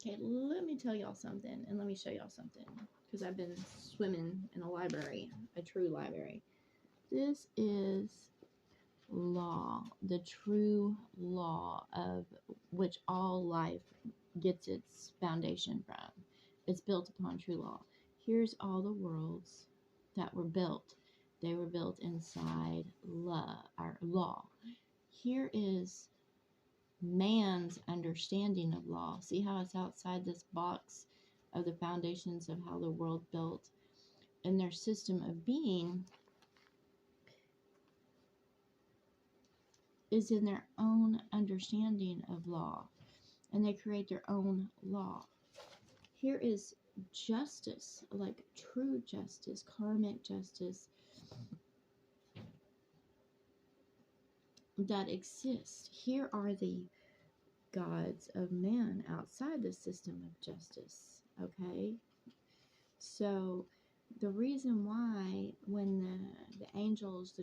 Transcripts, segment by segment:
Okay, let me tell y'all something, and let me show y'all something, because I've been swimming in a library, a true library. This is law, the true law of which all life gets its foundation from. It's built upon true law. Here's all the worlds that were built. They were built inside law. Here is man's understanding of law. See how it's outside this box of the foundations of how the world built, and their system of being is in their own understanding of law, and they create their own law. Here is justice, like true justice, karmic justice that exists. Here are the gods of man outside the system of justice. Okay? So the reason why when the angels,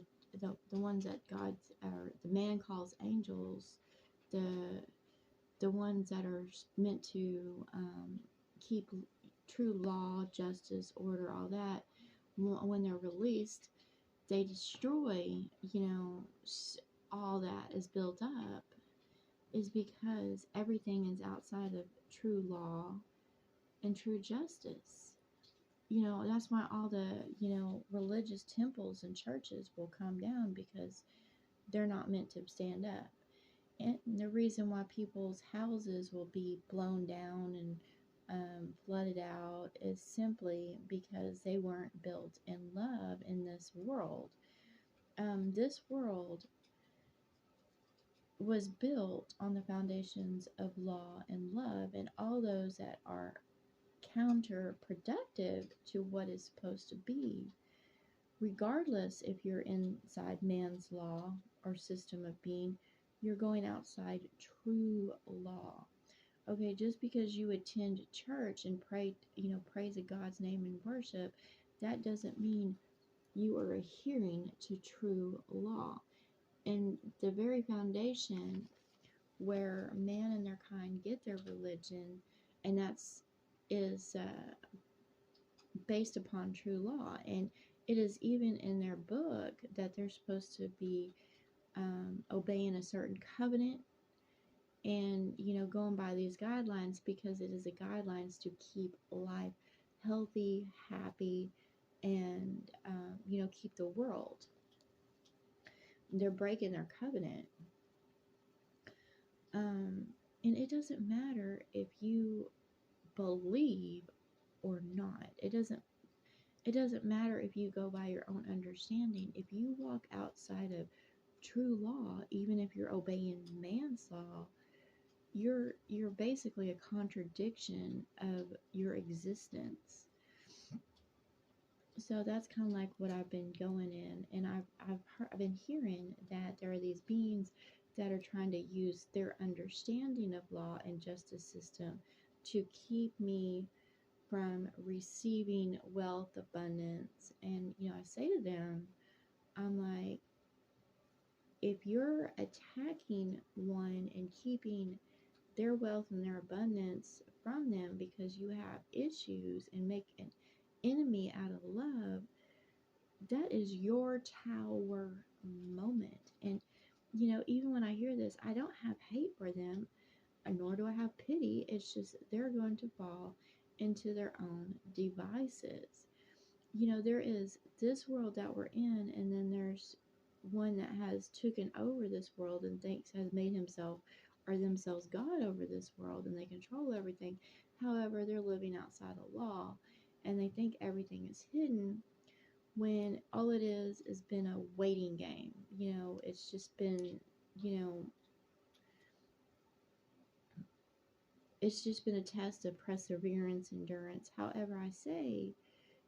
the ones that God or the man calls angels, the ones that are meant to keep true law, justice, order, all that, when they're released, they destroy, all that is built up, is because everything is outside of true law and true justice. That's why all the, religious temples and churches will come down, because they're not meant to stand up. And the reason why people's houses will be blown down and flooded out is simply because they weren't built in love in this world. This world was built on the foundations of law and love, and all those that are counterproductive to what is supposed to be, regardless if you're inside man's law or system of being, you're going outside true law. Okay, just because you attend church and pray, praise a God's name and worship, that doesn't mean you are adhering to true law. And the very foundation where man and their kind get their religion, and is based upon true law. And it is even in their book that they're supposed to be obeying a certain covenant, and going by these guidelines, because it is the guidelines to keep life healthy, happy, and keep the world. They're breaking their covenant. And it doesn't matter if you believe or not. It doesn't matter if you go by your own understanding. If you walk outside of true law, even if you're obeying man's law, you're basically a contradiction of your existence. So that's kind of like what I've been going in, and I've been hearing that there are these beings that are trying to use their understanding of law and justice system to keep me from receiving wealth, abundance. And I say to them, I'm like, if you're attacking one and keeping their wealth and their abundance from them because you have issues and make an enemy out of love, that is your tower moment. And even when I hear this, I don't have hate for them, nor do I have pity. It's just they're going to fall into their own devices. There is this world that we're in, and then there's one that has taken over this world and thinks has made himself or themselves God over this world, and they control everything. However, they're living outside of law, and they think everything is hidden, when all it is been a waiting game. It's just been, you know, it's just been a test of perseverance, endurance. However, I say,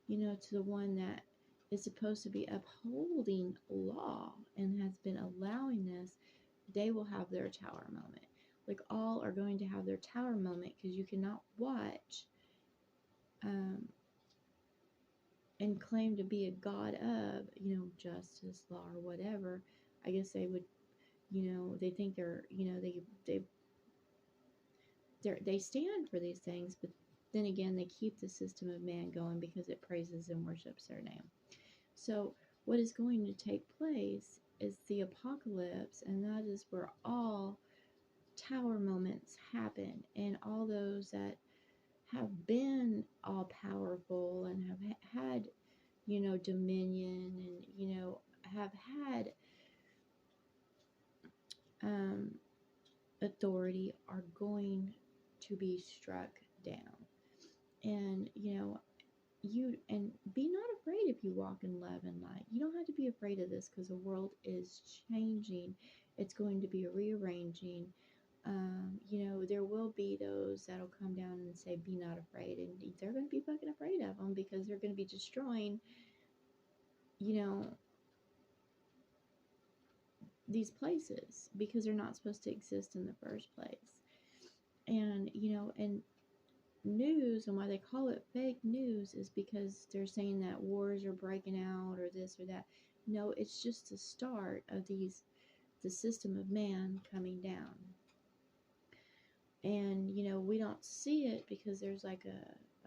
to the one that is supposed to be upholding law and has been allowing this, they will have their tower moment. Like, all are going to have their tower moment, because you cannot watch and claim to be a god of, justice, law, or whatever. I guess they would, they think they're, they stand for these things, but then again, they keep the system of man going because it praises and worships their name. So, what is going to take place is the apocalypse, and that is where all tower moments happen, and all those that have been all powerful and have had, dominion, and, have had um, authority are going to be struck down. And, you and be not afraid if you walk in love and light. You don't have to be afraid of this because the world is changing. It's going to be rearranging. There will be those that'll come down and say, "Be not afraid," and they're going to be fucking afraid of them because they're going to be destroying, you know, these places because they're not supposed to exist in the first place. And and news, and why they call it fake news, is because they're saying that wars are breaking out or this or that. No, it's just the start of the system of man coming down. And we don't see it because there's like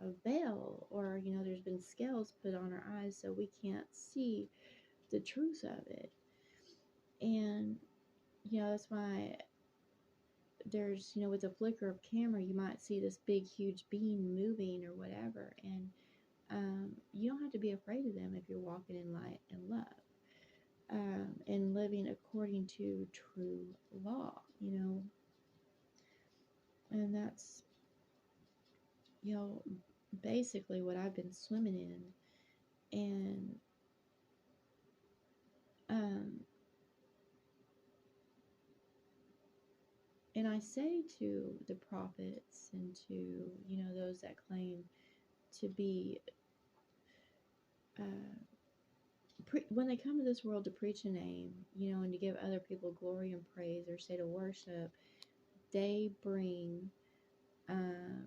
a veil, or there's been scales put on our eyes, so we can't see the truth of it. And that's why there's, with a flicker of camera, you might see this big huge being moving or whatever. And you don't have to be afraid of them if you're walking in light and love, and living according to true law. And that's, basically what I've been swimming in. And um, and I say to the prophets and to those that claim to be when they come to this world to preach a name, and to give other people glory and praise, or say to worship, they bring, um,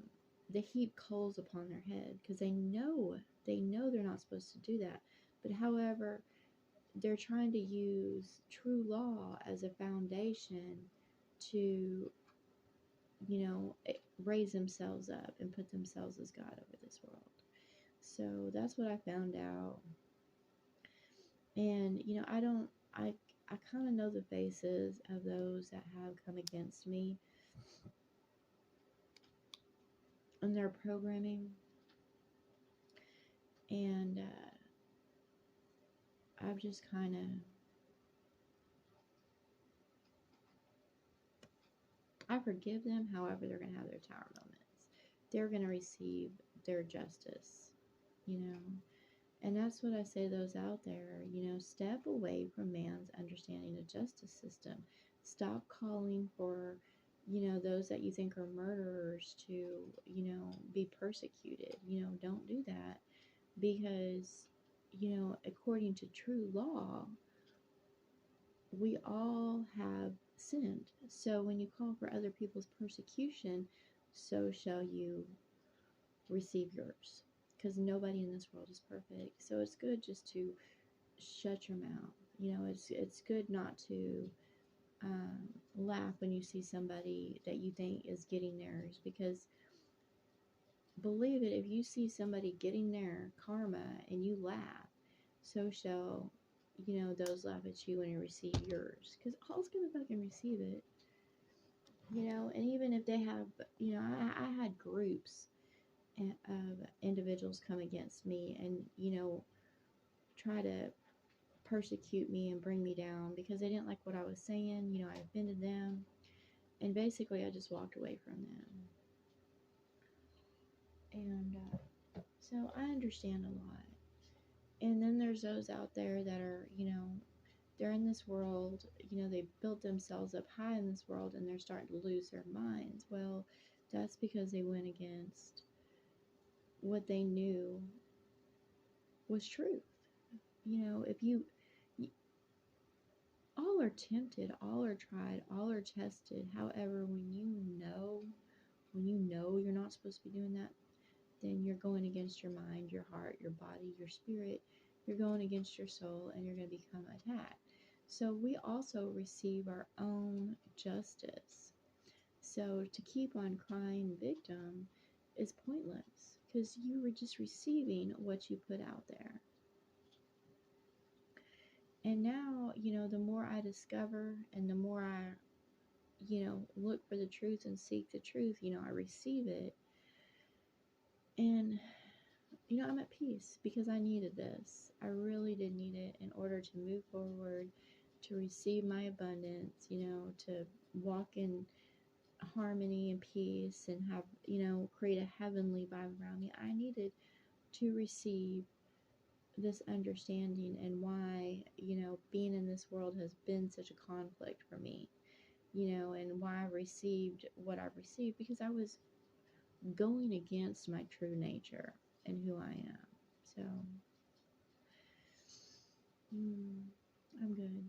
they heap coals upon their head because they know they're not supposed to do that. But however, they're trying to use true law as a foundation to, raise themselves up and put themselves as God over this world. So that's what I found out. And I kind of know the faces of those that have come against me and their programming. And I've just kind of, I forgive them. However, they're going to have their tower moments. They're going to receive their justice, you know. And that's what I say to those out there, step away from man's understanding of justice system. Stop calling for, those that you think are murderers to, be persecuted. Don't do that, because, according to true law, we all have sinned. So when you call for other people's persecution, so shall you receive yours. Because nobody in this world is perfect. So it's good just to shut your mouth. It's good not to laugh when you see somebody that you think is getting theirs. Because believe it, if you see somebody getting their karma and you laugh, so shall those laugh at you when you receive yours. Because all's gonna fucking receive it. And even if they have, I had groups of individuals come against me and try to persecute me and bring me down because they didn't like what I was saying. I offended them, and basically I just walked away from them. And so I understand a lot. And then there's those out there that are, they're in this world, they built themselves up high in this world, and they're starting to lose their minds. Well, that's because they went against what they knew was truth. If all are tempted, all are tried, all are tested. However, when you know you're not supposed to be doing that, then you're going against your mind, your heart, your body, your spirit. You're going against your soul, and you're going to become attacked. So we also receive our own justice. So to keep on crying victim is pointless because you were just receiving what you put out there. And now, the more I discover and the more I, look for the truth and seek the truth, I receive it. And, I'm at peace because I needed this. I really did need it in order to move forward, to receive my abundance, to walk in harmony and peace and have, create a heavenly vibe around me. I needed to receive this understanding and why, being in this world has been such a conflict for me, and why I received what I received because I was going against my true nature and who I am. So, I'm good.